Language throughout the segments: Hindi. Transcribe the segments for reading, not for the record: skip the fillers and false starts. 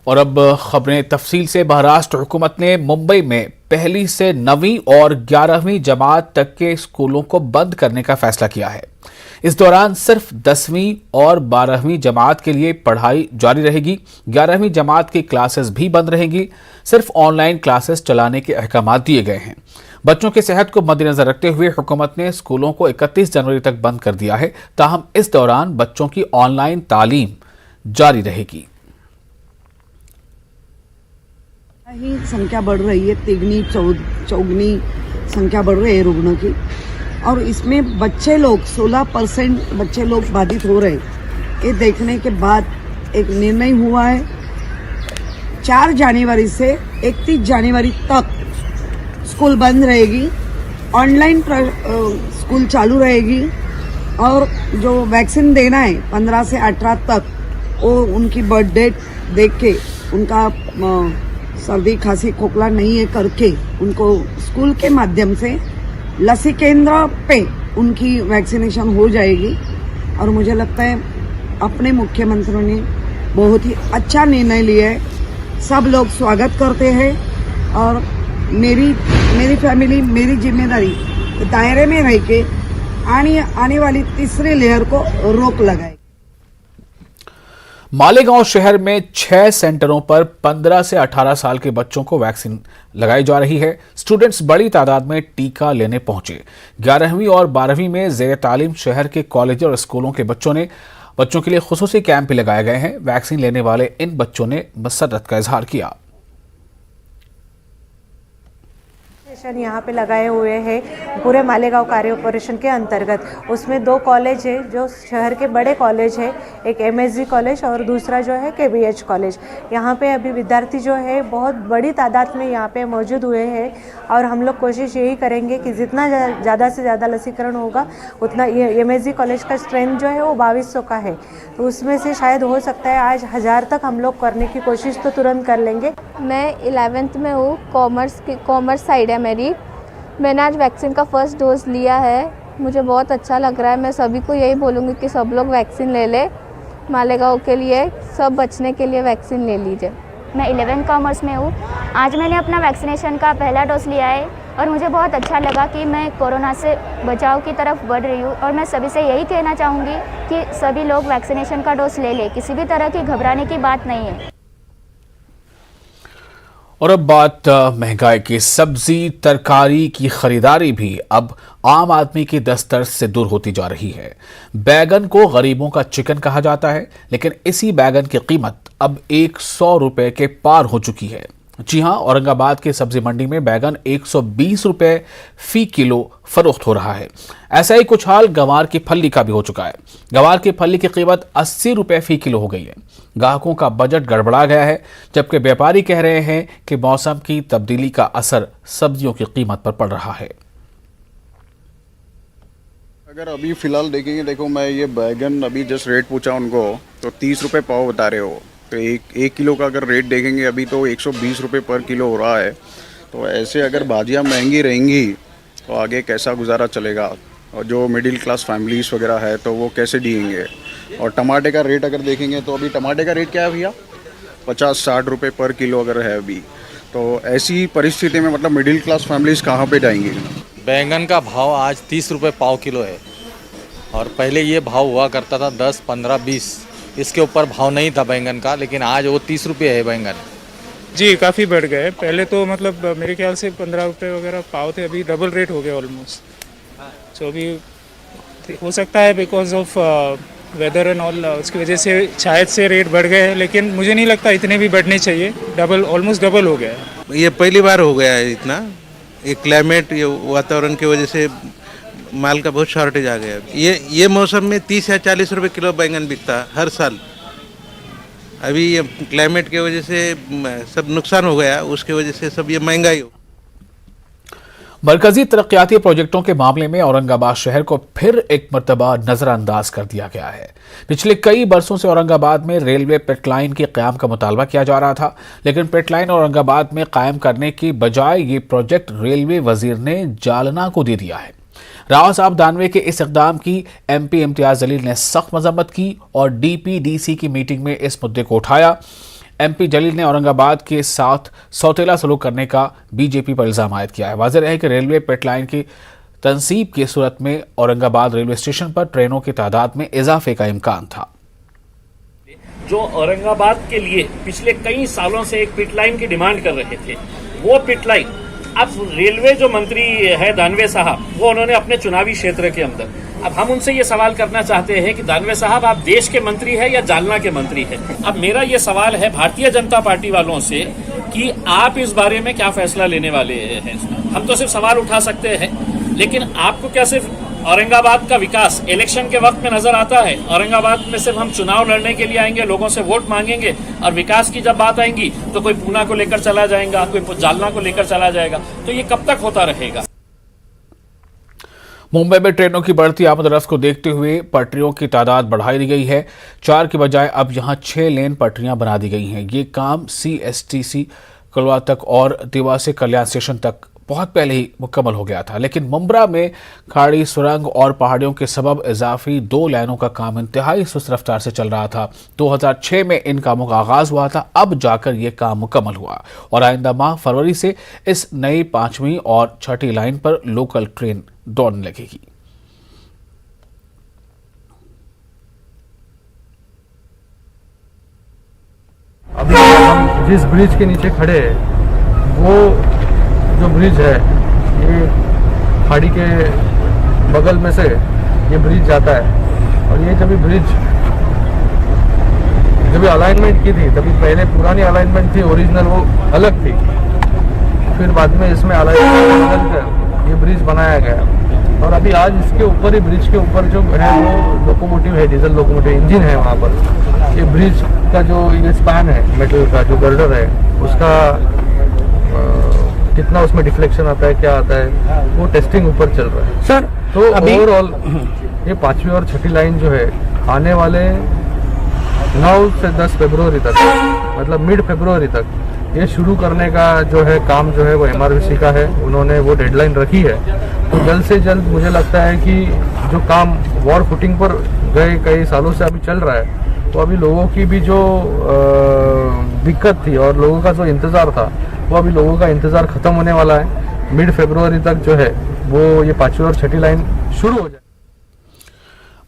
और अब खबरें तफसील से। महाराष्ट्र हुकूमत ने मुंबई में पहली से 9वीं और 11वीं जमात तक के स्कूलों को बंद करने का फैसला किया है। इस दौरान सिर्फ 10वीं और 12वीं जमात के लिए पढ़ाई जारी रहेगी। 11वीं जमात की क्लासेस भी बंद रहेंगी। सिर्फ ऑनलाइन क्लासेस चलाने के अहकाम दिए गए हैं। बच्चों की सेहत को मद्देनजर रखते हुए हुकूमत ने स्कूलों को 31 जनवरी तक बंद कर दिया है। ताहम इस दौरान बच्चों की ऑनलाइन तालीम जारी रहेगी। ही संख्या बढ़ रही है, तिगनी चौगनी संख्या बढ़ रही है रुग्णों की, और इसमें बच्चे लोग 16% बच्चे लोग बाधित हो रहे। ये देखने के बाद एक निर्णय हुआ है 4 जनवरी से 31 जनवरी तक स्कूल बंद रहेगी, ऑनलाइन स्कूल चालू रहेगी, और जो वैक्सीन देना है 15 से 18 तक वो उनकी बर्थ डेट देख के उनका सर्दी खांसी खोखला नहीं है करके उनको स्कूल के माध्यम से लसी केंद्र पे उनकी वैक्सीनेशन हो जाएगी। और मुझे लगता है अपने मुख्यमंत्री ने बहुत ही अच्छा निर्णय लिया है। सब लोग स्वागत करते हैं और मेरी फैमिली मेरी जिम्मेदारी दायरे में रह के आने वाली तीसरी लहर को रोक लगाए। मालेगांव शहर में 6 सेंटरों पर 15 से 18 साल के बच्चों को वैक्सीन लगाई जा रही है। स्टूडेंट्स बड़ी तादाद में टीका लेने पहुंचे। 11वीं और 12वीं में ज़ेर तालीम शहर के कॉलेज और स्कूलों के बच्चों के लिए खुसूसी कैंप भी लगाए गए हैं। वैक्सीन लेने वाले इन बच्चों ने मसरत का इजहार किया। यहाँ पे लगाए हुए हैं पूरे मालेगांव कॉर्पोरेशन के अंतर्गत। उसमें 2 कॉलेज है जो शहर के बड़े कॉलेज है, एक एमएसजी कॉलेज और दूसरा जो है केबीएच कॉलेज। यहाँ पे अभी विद्यार्थी जो है बहुत बड़ी तादाद में यहाँ पे मौजूद हुए हैं और हम लोग कोशिश यही करेंगे कि जितना ज़्यादा से ज़्यादा लसीकरण होगा उतना। ये एमएसजी कॉलेज का स्ट्रेंथ जो है वो 2200 का है, तो उसमें से शायद हो सकता है आज 1000 तक हम लोग करने की कोशिश तो तुरंत कर लेंगे। मैं 11th में हूँ, कॉमर्स साइड है मेरी। मैंने आज वैक्सीन का फर्स्ट डोज लिया है, मुझे बहुत अच्छा लग रहा है। मैं सभी को यही बोलूँगी कि सब लोग वैक्सीन ले ले। मालेगांव के लिए सब बचने के लिए वैक्सीन ले लीजिए। मैं 11 कॉमर्स में हूँ। आज मैंने अपना वैक्सीनेशन का पहला डोज लिया है और मुझे बहुत अच्छा लगा कि मैं कोरोना से बचाव की तरफ बढ़ रही हूँ। और मैं सभी से यही कहना चाहूँगी कि सभी लोग वैक्सीनेशन का डोज ले लें, किसी भी तरह की घबराने की बात नहीं है। और अब बात महंगाई की। सब्जी तरकारी की खरीदारी भी अब आम आदमी की दस्तरस से दूर होती जा रही है। बैगन को गरीबों का चिकन कहा जाता है, लेकिन इसी बैगन की कीमत अब 100 रुपए के पार हो चुकी है। जी हां, औरंगाबाद की सब्जी मंडी में बैगन 120 रुपए फी किलो फरोख्त हो रहा है। ऐसा ही कुछ हाल गंवार की फली का भी हो चुका है। गंवार की फली की कीमत 80 रुपए फी किलो हो गई है। ग्राहकों का बजट गड़बड़ा गया है, जबकि व्यापारी कह रहे हैं कि मौसम की तब्दीली का असर सब्जियों की कीमत पर पड़ रहा है। अगर अभी फिलहाल देखेंगे, देखो मैं ये बैगन अभी जस्ट रेट पूछा उनको तो 30 रुपये पाव बता रहे हो। तो एक किलो का अगर रेट देखेंगे अभी तो 120 रुपये पर किलो हो रहा है। तो ऐसे अगर भाजियाँ महंगी रहेंगी तो आगे कैसा गुजारा चलेगा, और जो मिडिल क्लास फैमिलीज़ वगैरह है तो वो कैसे जिएंगे। और टमाटे का रेट अगर देखेंगे तो अभी टमाटे का रेट क्या है भैया, 50-60 रुपये पर किलो अगर है अभी। तो ऐसी परिस्थिति में मतलब मिडिल क्लास फैमिलीज़ कहाँ पे जाएंगी। बैंगन का भाव आज 30 रुपये पाव किलो है और पहले ये भाव हुआ करता था 10, 15, 20, इसके ऊपर भाव नहीं था बैंगन का, लेकिन आज वो 30 रुपये है बैंगन। जी काफ़ी बढ़ गए। पहले तो मतलब मेरे ख्याल से 15 रुपये वगैरह पाव थे, अभी डबल रेट हो गया ऑलमोस्ट। तो अभी हो सकता है because of weather and all, उसकी वजह से शायद से रेट बढ़ गए हैं, लेकिन मुझे नहीं लगता इतने भी बढ़ने चाहिए। ऑलमोस्ट डबल हो गया है। ये पहली बार हो गया है इतना। ये क्लाइमेट, ये वातावरण की वजह से माल का बहुत शॉर्टेज आ गया। ये मौसम में 30 या 40 रुपए किलो बैंगन बिकता हर साल। अभी ये क्लाइमेट की वजह से सब नुकसान हो गया, उसके वजह से सब ये महंगाई हो। मरकजी तरक्याती प्रोजेक्टों के मामले में औरंगाबाद शहर को फिर एक मर्तबा नजरअंदाज कर दिया गया है। पिछले कई बरसों से औरंगाबाद में रेलवे पिटलाइन के क़याम का मुतालबा किया जा रहा था, लेकिन पिटलाइन औरंगाबाद में कायम करने की बजाय ये प्रोजेक्ट रेलवे वजीर ने जालना को दे दिया है। राव साहब दानवे के इस इक़दाम की MP इम्तियाज़ जलील ने सख्त मजम्मत की और DPDC की मीटिंग में इस मुद्दे को उठाया। MP जलील ने औरंगाबाद के साथ सौतेला सलूक करने का बीजेपी पर इल्जाम आयद किया है। वाज़ेह है कि रेलवे पिटलाइन की तनसीब की सूरत में औरंगाबाद रेलवे स्टेशन पर ट्रेनों की तादाद में इजाफे का इम्कान था। जो औरंगाबाद के लिए पिछले कई सालों से एक पिट लाइन की डिमांड कर रहे थे, वो पिट लाइन अब रेलवे जो मंत्री है दानवे साहब, वो उन्होंने अपने चुनावी क्षेत्र के अंदर, अब हम उनसे ये सवाल करना चाहते हैं कि दानवे साहब आप देश के मंत्री हैं या जालना के मंत्री हैं। अब मेरा ये सवाल है भारतीय जनता पार्टी वालों से कि आप इस बारे में क्या फैसला लेने वाले हैं। हम तो सिर्फ सवाल उठा सकते हैं, लेकिन आपको क्या सिर्फ औरंगाबाद का विकास इलेक्शन के वक्त में नजर आता है? औरंगाबाद में सिर्फ हम चुनाव लड़ने के लिए आएंगे, लोगों से वोट मांगेंगे, और विकास की जब बात आएंगी तो कोई पूना को लेकर चला जाएगा, कोई जालना को लेकर चला जाएगा। तो ये कब तक होता रहेगा? मुंबई में ट्रेनों की बढ़ती आमद रफ्त को देखते हुए पटरियों की तादाद बढ़ाई दी गई है। 4 की बजाय अब यहां 6 लेन पटरियां बना दी गई हैं। ये काम CSTC कलवा तक और देवा से कल्याण स्टेशन तक बहुत पहले ही मुकम्मल हो गया था, लेकिन मुंब्रा में खाड़ी, सुरंग और पहाड़ियों के सबब इजाफी 2 लाइनों का काम इंतहाई सुस्त रफ्तार से चल रहा था। 2006 में इन कामों का आगाज हुआ था, अब जाकर यह काम मुकम्मल हुआ और आइंदा माह फरवरी से इस नई 5वीं और 6ठी लाइन पर लोकल ट्रेन दौड़ने लगेगी। अभी हम जिस ब्रिज के नीचे खड़े हैं, वो जो ब्रिज है, ये खाड़ी के बगल में से ये ब्रिज जाता है। और ये जब ब्रिज जब अलाइनमेंट की थी, तभी पहले पुरानी अलाइनमेंट थी, ओरिजिनल वो अलग थी, फिर बाद में इसमें अलाइनमेंट बदल कर ये ब्रिज बनाया गया। और अभी आज इसके ऊपर ही, ब्रिज के ऊपर जो है वो लोकोमोटिव है, डीजल लोकोमोटिव इंजन है वहाँ पर। ये ब्रिज का जो ये स्पैन है, मेटल का जो गर्डर है, उसका कितना उसमें डिफ्लेक्शन आता है, क्या आता है, वो टेस्टिंग ऊपर चल रहा है सर। तो ओवरऑल ये 5वीं और 6ठी लाइन जो है, आने वाले 9 से 10 फरवरी तक, मतलब मिड फरवरी तक ये शुरू करने का जो है काम जो है वो MRVC का है। उन्होंने वो डेडलाइन रखी है। तो जल्द से जल्द मुझे लगता है कि जो काम वॉर फुटिंग पर गए कई सालों से अभी चल रहा है, तो अभी लोगों की भी जो दिक्कत थी और लोगों का जो इंतज़ार था, वो अभी लोगों का इंतज़ार ख़त्म होने वाला है। मिड फरवरी तक जो है वो ये 5वीं और 6ठी लाइन शुरू हो जाए।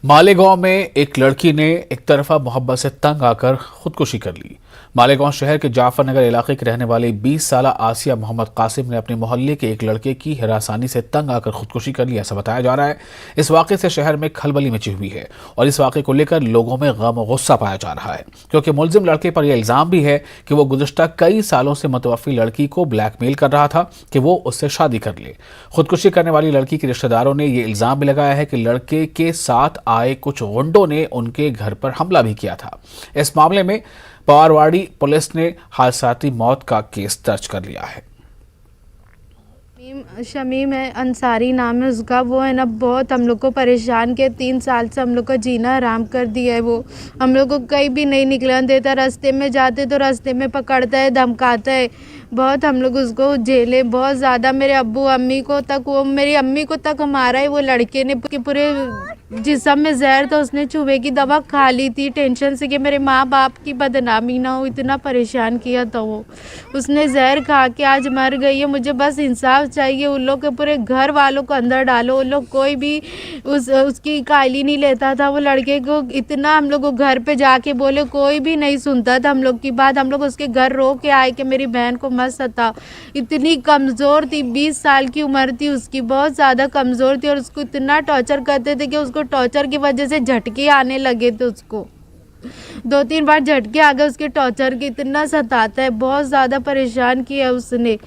मालेगांव में एक लड़की ने एक तरफा मोहब्बत से तंग आकर खुदकुशी कर ली। मालेगांव शहर के जाफर नगर इलाके के रहने वाली 20 साल आसिया मोहम्मद कासिम ने अपने मोहल्ले के एक लड़के की हिरासानी से तंग आकर खुदकुशी कर ली, ऐसा बताया जा रहा है। इस वाक़े से शहर में खलबली मची हुई है और इस वाक़े को लेकर लोगों में गम और गुस्सा पाया जा रहा है, क्योंकि मुलजिम लड़के पर यह इल्ज़ाम भी है कि वो गुज़श्ता कई सालों से मुतवफ़ी लड़की को ब्लैकमेल कर रहा था कि वो उससे शादी कर ले। खुदकुशी करने वाली लड़की के रिश्तेदारों ने यह इल्ज़ाम भी लगाया है कि लड़के के साथ आए कुछ गुंडों ने उनके घर पर हमला भी किया था। इस मामले में पवारवाड़ी पुलिस ने हादसाती मौत का केस दर्ज कर लिया है। शमीम है, अंसारी नाम है उसका। वो है ना बहुत हम लोग को परेशान किया, 3 साल से हम लोग का जीना हराम कर दिया है। वो हम लोग को कहीं भी नहीं निकलने देता, रास्ते में जाते तो रास्ते में पकड़ता है, धमकाता है बहुत। हम लोग उसको झेले बहुत ज़्यादा। मेरे अब्बू अम्मी को तक, वो मेरी अम्मी को तक मारा है वो लड़के ने, कि पूरे जिस्म में जहर था, उसने चूहे की दवा खा ली थी टेंशन से कि मेरे माँ बाप की बदनामी ना हो, इतना परेशान किया था वो। उसने जहर खा के आज मर गई है। मुझे बस इंसाफ चाहिए। उन लोग के पूरे घर वालों को अंदर डालो। उन लोग कोई भी उसकी कायली नहीं लेता था। वो लड़के को इतना हम लोग को घर पे जाके बोले, कोई भी नहीं सुनता था हम लोग की बात। हम लोग उसके घर रो के आए कि मेरी बहन को मत सता। इतनी कमज़ोर थी, 20 साल की उम्र थी उसकी, बहुत ज़्यादा कमज़ोर थी और उसको इतना टॉर्चर करते थे कि उसको टॉर्चर की वजह से झटके आने लगे थे। उसको 2-3 बार झटके आ गए उसके टॉर्चर के। इतना सताता है, बहुत ज़्यादा परेशान किया उसने।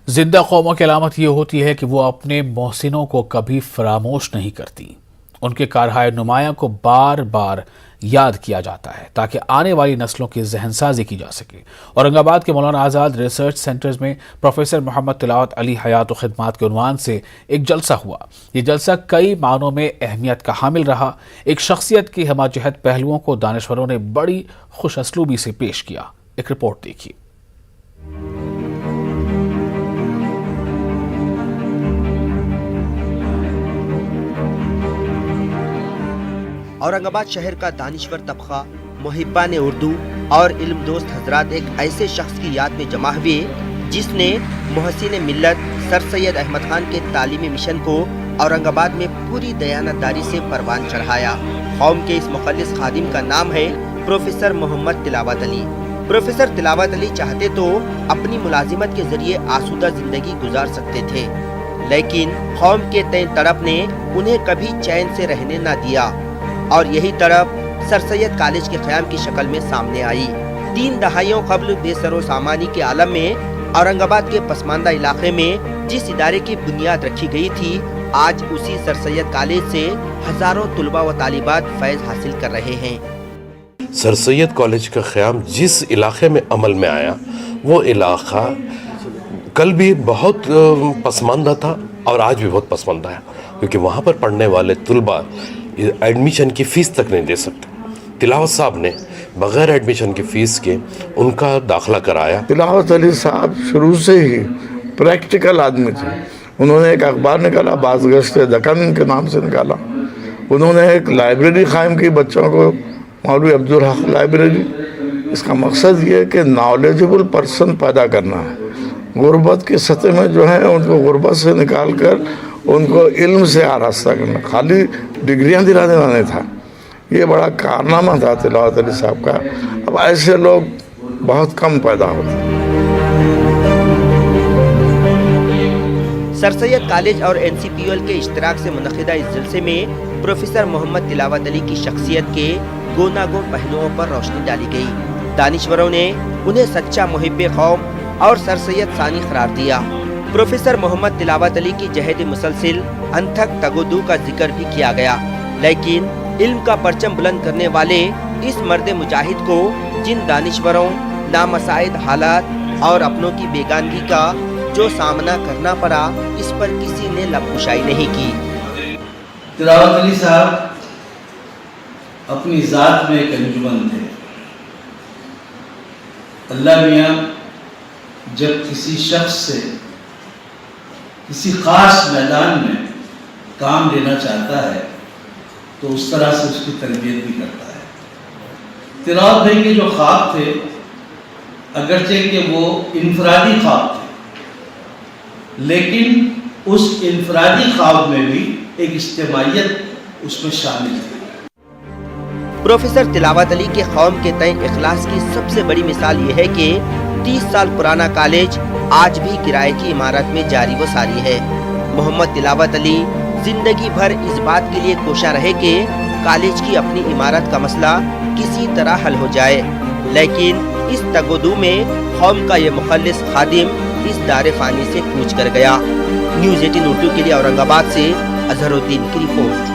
जिंदा कौमों की अलामत ये होती है कि वो अपने मोहसिनों को कभी फरामोश नहीं करती। उनके कारहाय नुमाया को बार बार याद किया जाता है ताकि आने वाली नस्लों की जहनसाजी की जा सके। औरंगाबाद के मौलाना आज़ाद रिसर्च सेंटर्स में प्रोफेसर मोहम्मद तिलावत अली हयात व खिदमात के उन्वान से एक जलसा हुआ। ये जलसा कई मानों में अहमियत का हामिल रहा। एक शख्सियत की हमाजहत पहलुओं को दानिश्वरों ने बड़ी खुश असलूबी से पेश किया। एक रिपोर्ट देखिए। औरंगाबाद शहर का दानिश्वर तबका मुहिब्बान उर्दू और इल्मदोस्त हजरात एक ऐसे शख्स की याद में जमा हुए जिसने मोहसिन मिल्लत सर सैयद अहमद खान के तालीमी मिशन को औरंगाबाद में पूरी दयानतदारी से परवान चढ़ाया। कौम के इस मुखल्लिस खादिम का नाम है प्रोफेसर मोहम्मद तिलावत अली। प्रोफेसर तिलावत अली चाहते तो अपनी मुलाजिमत के जरिए आसूदा जिंदगी गुजार सकते थे, लेकिन कौम के तय तड़प ने उन्हें कभी चैन से रहने न दिया और यही तड़प सर सैयद कॉलेज के क़याम की शक्ल में सामने आई। 3 दहाइयों कबल बेसरो सामानी के आलम में औरंगाबाद के पसमानदा इलाके में जिस इदारे की बुनियाद रखी गई थी, आज उसी सर सैयद कॉलेज से हजारों तुलबा व तालिबात फैज हासिल कर रहे हैं। सर सैयद कॉलेज का क़याम जिस इलाके में अमल में आया, वो इलाका कल भी बहुत पसमानदा था और आज भी बहुत पसमानदा है, क्योंकि वहाँ पर पढ़ने वाले तुलबा एडमिशन की फ़ीस तक नहीं दे सकते। तिलावत साहब ने बग़ैर एडमिशन की फ़ीस के उनका दाखिला कराया। तिलावत अली साहब शुरू से ही प्रैक्टिकल आदमी थे। उन्होंने एक अखबार निकाला, बाज़गश्त दक्कन के नाम से निकाला। उन्होंने एक लाइब्रेरी कायम की बच्चों को, मौलवी अब्दुल हक लाइब्रेरी। इसका मकसद ये है कि नॉलेजेबल पर्सन पैदा करना है। गुर्बत की सतह में जो है उनको गुर्बत से निकाल कर उनको इल्म से आरास्ता करना, खाली डिग्रियां दिलाने वाला नहीं था। ये बड़ा कारनामा था तिलावत अली साहब का। अब ऐसे लोग बहुत कम पैदा होते। सर सैयद कॉलेज और NCPOL के इश्तराक से मुनक़िदा इस जलसे में प्रोफेसर मोहम्मद तिलावत अली की शख्सियत के गोनागोन पहलुओं पर रोशनी डाली गई। दानिश्वरों ने उन्हें सच्चा मुहिब्बे कौम और सर सैयद सानी करार दिया। प्रोफेसर मोहम्मद तिलावत अली की जहद मुसलसिल अनथक तगोदू का जिक्र भी किया गया, लेकिन इल्म का परचम बुलंद करने वाले इस मर्द मुजाहिद को जिन दानिश्वरों, नामसाइद हालात और अपनों की बेगानगी का जो सामना करना पड़ा, इस पर किसी ने लबकुशाई नहीं की। तिलावत अली साहब अपनी ज़ात में एक अंजुमन थे। अल्लाह मियाँ जब किसी शख्स से किसी ख़ास मैदान में काम लेना चाहता है तो उस तरह से उसकी तरबियत भी करता है। तिलावत भाई के जो ख्वाब थे, अगरचे कि वो इनफरादी ख्वाब थे, लेकिन उस इनफरादी ख्वाब में भी एक इज्तिमाइयत उसमें शामिल थी। प्रोफेसर तिलावत अली के कौम के तय इखलास की सबसे बड़ी मिसाल ये है कि 30 साल पुराना कॉलेज आज भी किराए की इमारत में जारी व सारी है। मोहम्मद तिलावत अली जिंदगी भर इस बात के लिए कोशा रहे कि कॉलेज की अपनी इमारत का मसला किसी तरह हल हो जाए, लेकिन इस तगोदू में कौम का ये मुखल्लिस खादिम इस दारे फानी से कूच कर गया। न्यूज़ 18 उर्दू के लिए औरंगाबाद से अजहरुद्दीन की रिपोर्ट।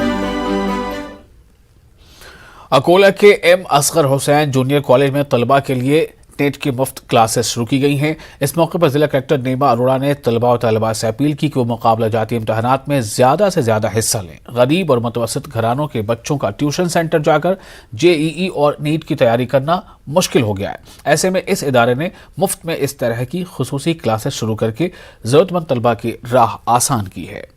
अकोला के M Asghar Hussain junior college में तलबा के लिए टेट की मुफ्त क्लासेस शुरू की गई हैं। इस मौके पर जिला कलेक्टर नीमा अरोड़ा ने तलबा और तलबा से अपील की कि वो मुकाबला जाती इम्तहानात में ज़्यादा से ज़्यादा हिस्सा लें। गरीब और मुतवसत घरानों के बच्चों का ट्यूशन सेंटर जाकर JEE और नीट की तैयारी करना मुश्किल हो गया है। ऐसे में इस इदारे ने मुफ्त में इस तरह की खुसूसी क्लासेस शुरू करके ज़रूरतमंद तलबा की राह आसान की है।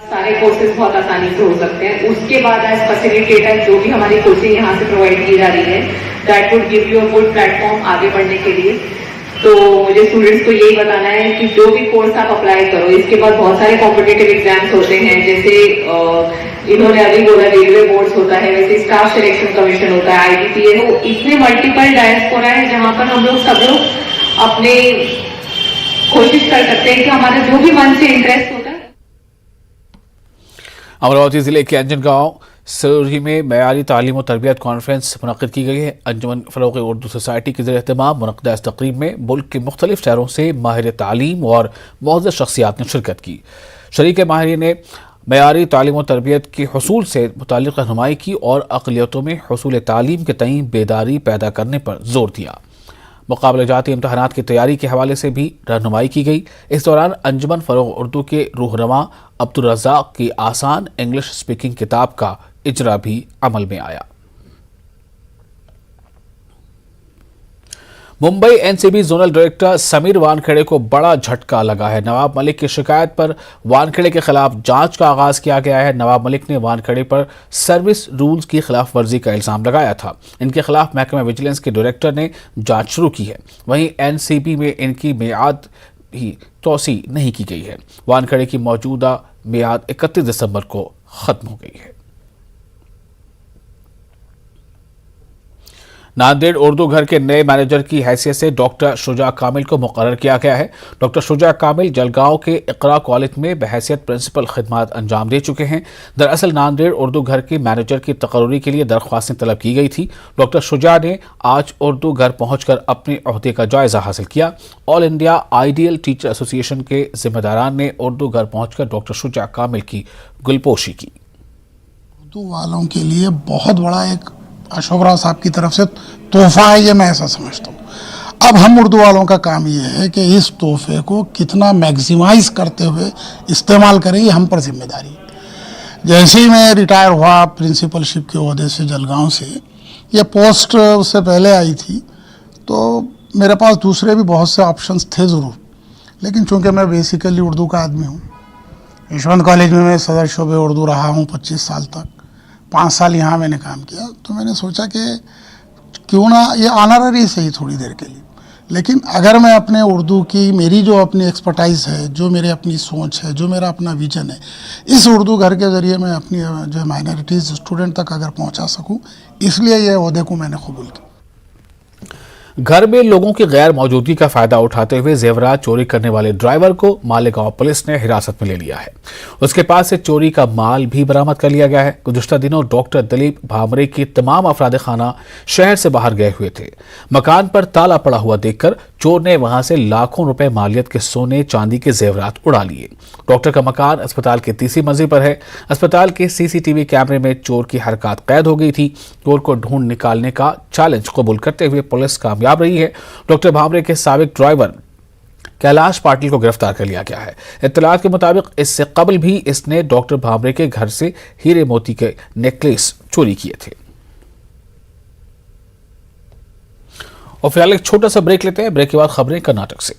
सारे कोर्सेज बहुत आसानी से हो सकते हैं। उसके बाद एज फैसिलिटेटर जो भी हमारी कोचिंग यहाँ से प्रोवाइड की जा रही है, that would give you a good platform आगे बढ़ने के लिए। तो मुझे स्टूडेंट्स को यही बताना है कि जो भी कोर्स आप अप्लाई करो, इसके बाद बहुत सारे कॉम्पिटिटिव एग्जाम्स होते हैं, जैसे इन्होंने अभी बोला रेलवे बोर्ड्स होता है, वैसे स्टाफ सिलेक्शन कमीशन होता है, IBPA हो, इतने मल्टीपल डायस्पोरा है जहाँ पर हम लोग सब लोग अपने कोशिश कर सकते हैं कि हमारा जो भी मन से इंटरेस्ट होता है। अमरावती जिले के अंजनगांव सरूरी में मयारी तालीम और तरबियत कॉन्फ्रेंस मुनक़िद की गई है। अंजुमन फ़रोग़ उर्दू सोसाइटी के ज़रिए इहतमाम मुनक़िदा इस तक़रीब में मुल्क के मुख्तलिफ शहरों से माहिर तालीम और मुअज़्ज़ज़ शख्सियात ने शिरकत की। शरीक माहिरीन ने मयारी तालीम और तरबियत के हुसूल से मुताल्लिक़ रहनुमाई की और अक़लियतों में हुसूल तालीम के तईं बेदारी पैदा करने पर जोर दिया। मुकाबले जाती इम्तहानात की तैयारी के हवाले से भी रहनुमाई की गई। इस दौरान अंजुमन फ़रोग़ उर्दू के रूहरमा अब्दुल रज़्ज़ाक़ की आसान इंग्लिश स्पीकिंग किताब का इजरा भी अमल में आया। Mumbai NCB zonal director Sameer Wankhede को बड़ा झटका लगा है। नवाब मलिक की शिकायत पर वानखेड़े के खिलाफ जांच का आगाज किया गया है। नवाब मलिक ने वानखेड़े पर सर्विस रूल्स की खिलाफ वर्जी का इल्जाम लगाया था। इनके खिलाफ महकमा विजिलेंस के डायरेक्टर ने जांच शुरू की है। वहीं एनसीबी में इनकी मियाद ही तोसी नहीं की गई है। वानखेड़े की मौजूदा मियाद 31 दिसंबर को खत्म हो गई है। नांदेड़ उर्दू घर के नए मैनेजर की हैसियत से डॉक्टर शुजा कामिल को मुकर्रर किया गया है। डॉक्टर शुजा कामिल जलगांव के इकरा कॉलेज में बहैसियत प्रिंसिपल खिदमात अंजाम दे चुके हैं। दरअसल नांदेड़ उर्दू घर के मैनेजर की तकर्री के लिए दरख्वास्तें तलब की गई थी। डॉक्टर शुजा ने आज उर्दू घर पहुंचकर अपने ओहदे का जायजा हासिल किया। All India ideal teacher association के जिम्मेदारान ने उर्दू घर पहुंचकर डॉक्टर शुजा कामिल की गुलपोशी की। उर्दू वालों के लिए बहुत बड़ा एक अशोक राव साहब की तरफ से तोहफा है, ये मैं ऐसा समझता हूँ। अब हम उर्दू वालों का काम ये है कि इस तोहफे को कितना मैक्सिमाइज करते हुए इस्तेमाल करें, ये हम पर जिम्मेदारी है। जैसे ही मैं रिटायर हुआ प्रिंसिपलशिप के ओहदे से जलगांव से, ये पोस्ट उससे पहले आई थी, तो मेरे पास दूसरे भी बहुत से ऑप्शंस थे ज़रूर, लेकिन चूँकि मैं बेसिकली उर्दू का आदमी हूँ, यशवंत कॉलेज में मैं सदर शोबे उर्दू रहा हूँ 25 साल तक, 5 साल यहाँ मैंने काम किया, तो मैंने सोचा कि क्यों ना ये ऑनररी सही थोड़ी देर के लिए, लेकिन अगर मैं अपने उर्दू की मेरी जो अपनी एक्सपर्टाइज है, जो मेरे अपनी सोच है, जो मेरा अपना विजन है, इस उर्दू घर के ज़रिए मैं अपनी जो माइनॉरिटीज़ स्टूडेंट तक अगर पहुँचा सकूँ, इसलिए ये ओहदे को मैंने कबूल किया। घर में लोगों की गैर मौजूदगी का फायदा उठाते हुए जेवरात चोरी करने वाले ड्राइवर को मालेगांव पुलिस ने हिरासत में ले लिया है। उसके पास से चोरी का माल भी बरामद कर लिया गया है। गुज़िश्ता दिनों डॉक्टर दिलीप भामरे की तमाम अफराद खाना शहर से बाहर गए हुए थे। मकान पर ताला पड़ा हुआ देखकर चोर ने वहां से लाखों रुपए मालियत के सोने चांदी के जेवरात उड़ा लिए। डॉक्टर का मकान अस्पताल की तीसरी मंजिल पर है। अस्पताल के सीसीटीवी कैमरे में चोर की हरकत कैद हो गई थी। चोर को ढूंढ निकालने का चैलेंज कबूल करते हुए पुलिस कामयाब रही है। डॉक्टर भामरे के साबिक ड्राइवर कैलाश पाटिल को गिरफ्तार कर लिया गया है। इत्तलात के मुताबिक इससे कबल भी इसने डॉक्टर भामरे के घर से हीरे मोती के नेकलेस चोरी किए थे। और फिलहाल एक छोटा सा ब्रेक लेते हैं। ब्रेक के बाद खबरें कर्नाटक से।